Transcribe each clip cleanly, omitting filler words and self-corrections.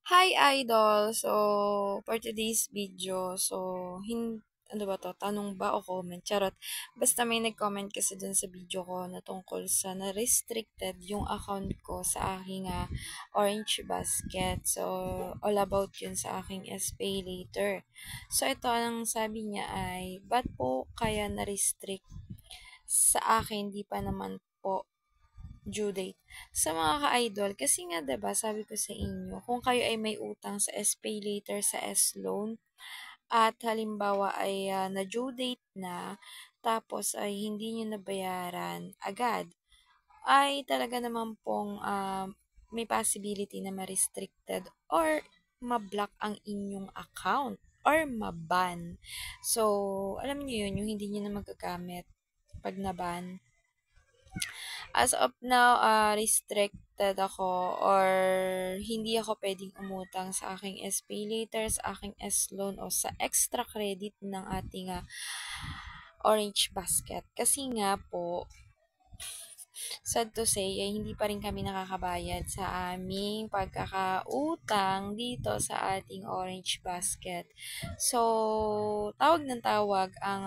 Hi Idol! So, for today's video, ano ba to? Tanong ba o comment? Charot. Basta may nag-comment kasi dun sa video ko na tungkol sa na-restricted yung account ko sa aking Orange Basket. So, all about yun sa aking SPay later. So, ito ang sabi niya ay, ba't po kaya na-restrict sa akin? Di pa naman po due date. Sa mga ka-idol, kasi nga 'di ba sabi ko sa inyo, kung kayo ay may utang sa SPay later sa S-Loan at halimbawa ay na-due date na, tapos ay hindi niyo nabayaran agad, ay talaga naman pong may possibility na ma-restricted or ma-block ang inyong account or ma-ban. So, alam niyo yun, yung hindi niyo na magagamit pag na-ban. As of now, restricted ako or hindi ako pwedeng umutang sa aking SPay later, sa aking S-Loan o sa extra credit ng ating Orange Basket. Kasi nga po, sad to say, ay hindi pa rin kami nakakabayad sa aming pagkakautang dito sa ating Orange Basket. So, tawag ng tawag ang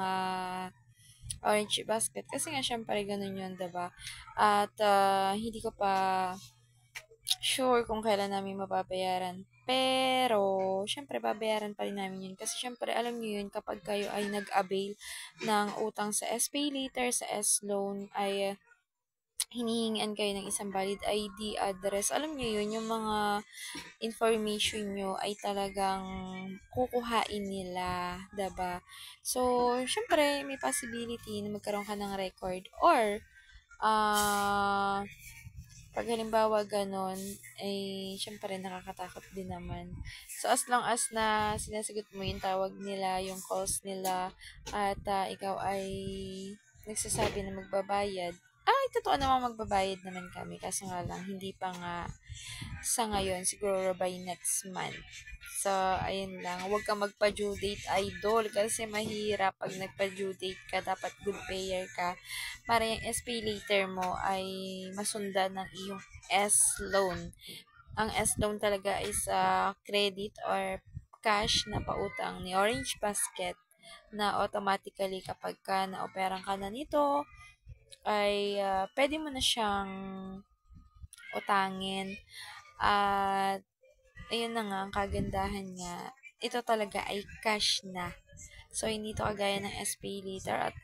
Orange Basket kasi nga syempre ganun yun, 'di ba? At hindi ko pa sure kung kailan namin mababayaran. Pero, syempre babayaran pa rin namin yun. Kasi syempre, alam niyo yun, kapag kayo ay nag-avail ng utang sa SPay later, sa S-Loan, ay hinihingian kayo ng isang valid ID, address. Alam niyo yun, yung mga information nyo ay talagang kukuhain nila, 'di ba? So, syempre, may possibility na magkaroon ka ng record or ah pag halimbawa gano'n, eh, siyempre nakakatakot din naman. So, as long as na sinasagot mo yung tawag nila, yung calls nila, at ikaw ay nagsasabi na magbabayad, ay, totoo naman magbabayad naman kami. Kaso nga lang, hindi pa nga sa ngayon, siguro by next month. So, ayun lang. Huwag kang magpa-due date, idol. Kasi mahirap pag nagpa-due date ka. Dapat good payer ka. Para yung SPay later mo ay masundan ng iyong S-loan. Ang S-loan talaga is credit or cash na pautang ni Orange Basket na automatically kapag ka na-operan ka na nito ay pwede mo na siyang utangin at ayun na nga, ang kagandahan nga, ito talaga ay cash na. So, hindi to kagaya ng SPay later at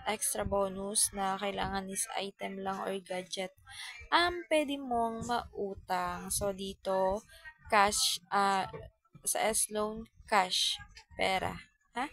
extra bonus na kailangan is item lang or gadget. Pwede mong mautang. So, dito, cash, sa S-Loan, cash, pera. Ha?